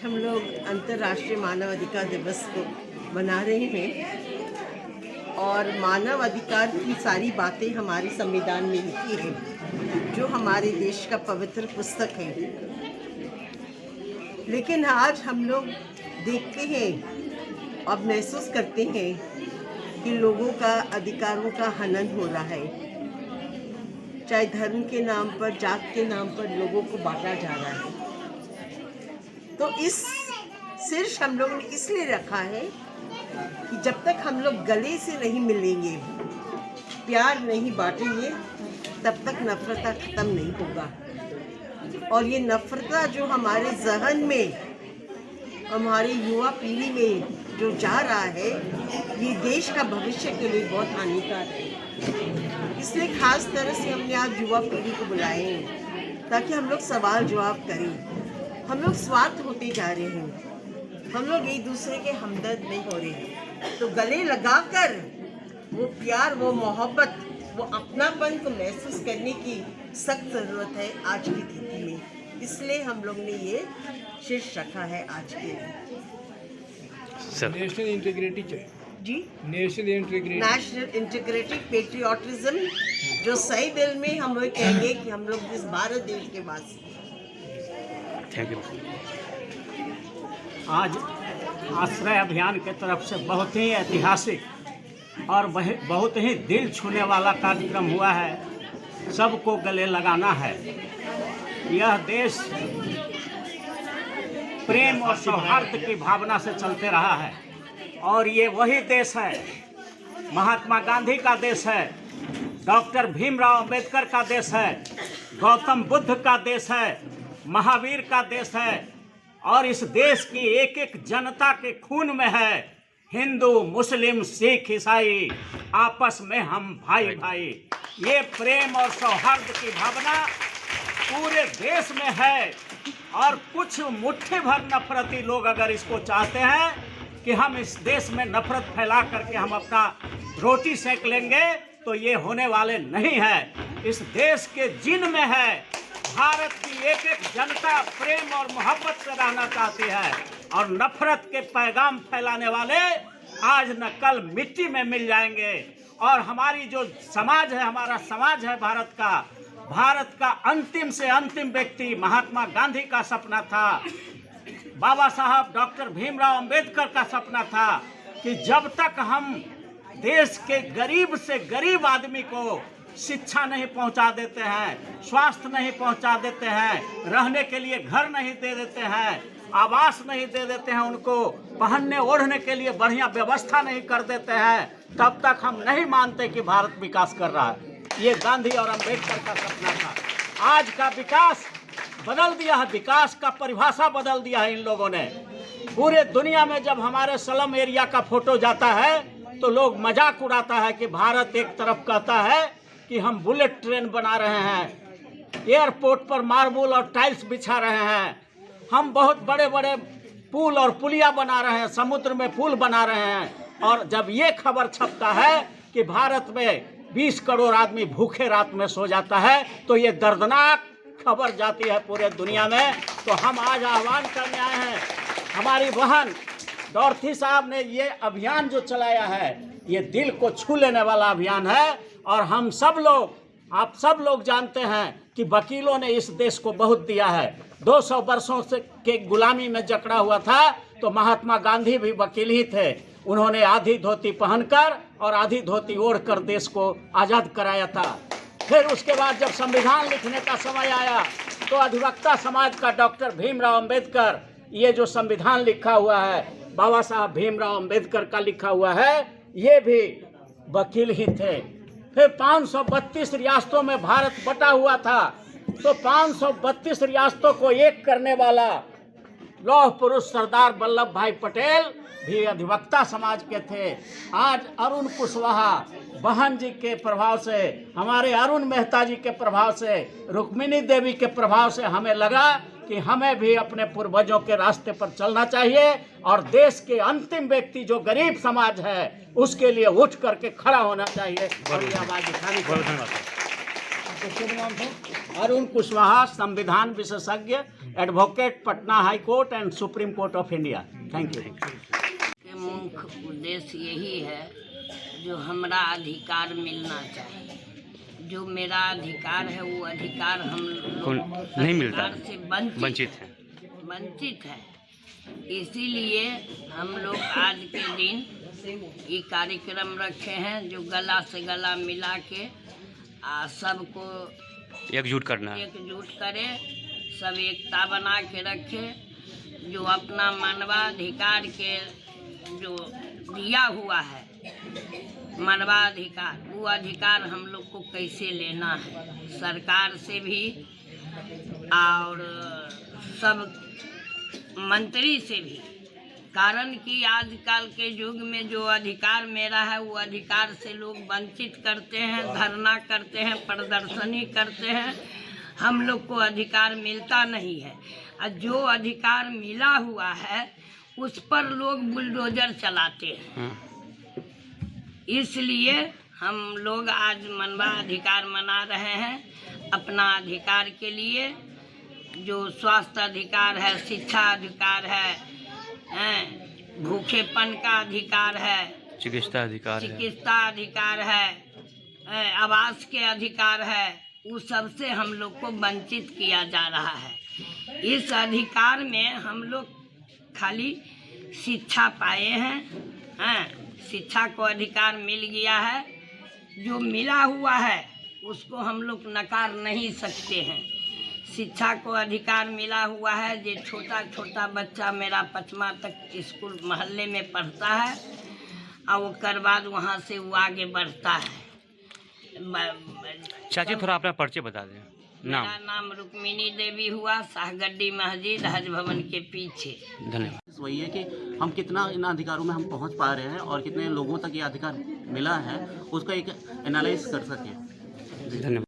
हम लोग अंतर्राष्ट्रीय मानव अधिकार दिवस को मना रहे हैं और मानव अधिकार की सारी बातें हमारे संविधान में लिखी हैं, जो हमारे देश का पवित्र पुस्तक है। लेकिन आज हम लोग देखते हैं और महसूस करते हैं कि लोगों का अधिकारों का हनन हो रहा है। चाहे धर्म के नाम पर, जात के नाम पर लोगों को बांटा जा रहा है। तो इस शीर्ष हम लोगों ने इसलिए रखा है कि जब तक हम लोग गले से नहीं मिलेंगे, प्यार नहीं बांटेंगे, तब तक नफरता खत्म नहीं होगा। और ये नफरता जो हमारे जहन में, हमारी युवा पीढ़ी में जो जा रहा है, ये देश का भविष्य के लिए बहुत हानिकारक है। इसलिए खास तरह से हमने आज युवा पीढ़ी को बुलाए हैं ताकि हम लोग सवाल जवाब करें। हम लोग स्वार्थ होते जा रहे हैं, हम लोग एक दूसरे के हमदर्द नहीं हो रहे हैं। तो गले लगाकर वो प्यार, वो मोहब्बत, वो अपनापन को महसूस करने की सख्त ज़रूरत है आज की स्थिति में। इसलिए हम लोग ने ये शीर्ष रखा है आज के लिए। नेशनल इंटीग्रिटी जी, नेशनल इंटीग्रिटी पेट्रियोटिज्म, जो सही दिल में हम लोग कहेंगे कि हम लोग इस भारत देश के वासी। आज आश्रय अभियान के तरफ से बहुत ही ऐतिहासिक और बहुत ही दिल छूने वाला कार्यक्रम हुआ है। सबको गले लगाना है। यह देश प्रेम और सौहार्द की भावना से चलते रहा है और ये वही देश है, महात्मा गांधी का देश है, डॉक्टर भीमराव अंबेडकर का देश है, गौतम बुद्ध का देश है, महावीर का देश है। और इस देश की एक एक जनता के खून में है। हिंदू, मुस्लिम, सिख, ईसाई, आपस में हम भाई भाई। ये प्रेम और सौहार्द की भावना पूरे देश में है। और कुछ मुट्ठी भर नफरती लोग अगर इसको चाहते हैं कि हम इस देश में नफरत फैला करके हम अपना रोटी सेक लेंगे, तो ये होने वाले नहीं है। इस देश के जिन में है। भारत की एक एक जनता प्रेम और मोहब्बत से रहना चाहती है और नफरत के पैगाम फैलाने वाले आज न कल मिट्टी में मिल जाएंगे। और हमारी जो समाज है, हमारा समाज है भारत का अंतिम से अंतिम व्यक्ति महात्मा गांधी का सपना था, बाबा साहब डॉक्टर भीमराव अंबेडकर का सपना था कि जब तक हम देश के गरीब से गरीब आदमी को शिक्षा नहीं पहुंचा देते हैं, स्वास्थ्य नहीं पहुंचा देते हैं, रहने के लिए घर नहीं दे देते हैं, आवास नहीं दे देते हैं, उनको पहनने ओढ़ने के लिए बढ़िया व्यवस्था नहीं कर देते हैं, तब तक हम नहीं मानते कि भारत विकास कर रहा है। ये गांधी और अंबेडकर का सपना था। आज का विकास बदल दिया है, विकास का परिभाषा बदल दिया है इन लोगों ने। पूरे दुनिया में जब हमारे स्लम एरिया का फोटो जाता है तो लोग मजाक उड़ाता है कि भारत एक तरफ कहता है कि हम बुलेट ट्रेन बना रहे हैं, एयरपोर्ट पर मार्बल और टाइल्स बिछा रहे हैं, हम बहुत बड़े बड़े पुल और पुलिया बना रहे हैं, समुद्र में पुल बना रहे हैं। और जब ये खबर छपता है कि भारत में 20 करोड़ आदमी भूखे रात में सो जाता है, तो ये दर्दनाक खबर जाती है पूरे दुनिया में। तो हम आज आह्वान करने आए हैं, हमारी बहन डॉर्थी साहब ने ये अभियान जो चलाया है, ये दिल को छू लेने वाला अभियान है। और हम सब लोग, आप सब लोग जानते हैं कि वकीलों ने इस देश को बहुत दिया है। 200 वर्षों से के गुलामी में जकड़ा हुआ था, तो महात्मा गांधी भी वकील ही थे। उन्होंने आधी धोती पहनकर और आधी धोती ओढ़कर देश को आज़ाद कराया था। फिर उसके बाद जब संविधान लिखने का समय आया, तो अधिवक्ता समाज का डॉक्टर भीमराव अंबेडकर, ये जो संविधान लिखा हुआ है बाबा साहब भीमराव अंबेडकर का लिखा हुआ है, ये भी वकील ही थे। फिर 532 रियासतों में भारत बटा हुआ था, तो 532 रियासतों को एक करने वाला लौह पुरुष सरदार वल्लभ भाई पटेल भी अधिवक्ता समाज के थे। आज अरुण कुशवाहा बहन जी के प्रभाव से, हमारे अरुण मेहता जी के प्रभाव से, रुक्मिणी देवी के प्रभाव से हमें लगा कि हमें भी अपने पूर्वजों के रास्ते पर चलना चाहिए और देश के अंतिम व्यक्ति जो गरीब समाज है उसके लिए उठ करके खड़ा होना चाहिए और ये आवाज उठानी चाहिए। अरुण कुशवाहा, संविधान विशेषज्ञ, advocate, Patna high court and supreme court of India. Thank you. के मुख्य उद्देश्य यही है जो हमारा अधिकार मिलना चाहिए। जो मेरा अधिकार है वो अधिकार हम लोग नहीं मिलता, से वंचित है। इसीलिए हम लोग आज के दिन ये कार्यक्रम रखे हैं जो गला से गला मिला के सबको एकजुट करे, सब एकता बना के रखे। जो अपना मानवाधिकार के जो दिया हुआ है मानवाधिकार, वो अधिकार हम लोग को कैसे लेना है, सरकार से भी और सब मंत्री से भी। कारण कि आजकल के युग में जो अधिकार मेरा है वो अधिकार से लोग वंचित करते हैं, धरना करते हैं, प्रदर्शनी करते हैं। हम लोग को अधिकार मिलता नहीं है और जो अधिकार मिला हुआ है उस पर लोग बुलडोजर चलाते हैं। इसलिए हम लोग आज मानवाधिकार मना रहे हैं अपना अधिकार के लिए। जो स्वास्थ्य अधिकार है, शिक्षा अधिकार है, भूखेपन का अधिकार है, चिकित्सा अधिकार है, आवास के अधिकार है, उस सबसे हम लोग को वंचित किया जा रहा है। इस अधिकार में हम लोग खाली शिक्षा पाए हैं, शिक्षा को अधिकार मिल गया है। जो मिला हुआ है उसको हम लोग नकार नहीं सकते हैं। शिक्षा को अधिकार मिला हुआ है। जो छोटा छोटा बच्चा मेरा 5वां तक स्कूल मोहल्ले में पढ़ता है और उसके बाद वहाँ से वो आगे बढ़ता है। चाची थोड़ा अपना परिचय बता दें। मेरा नाम रुक्मिनी देवी हुआ, शाहगड्डी मस्जिद हज भवन के पीछे। धन्यवाद। वही है कि हम कितना इन अधिकारों में हम पहुंच पा रहे हैं और कितने लोगों तक ये अधिकार मिला है उसका एक एनालाइज कर सकें। धन्यवाद।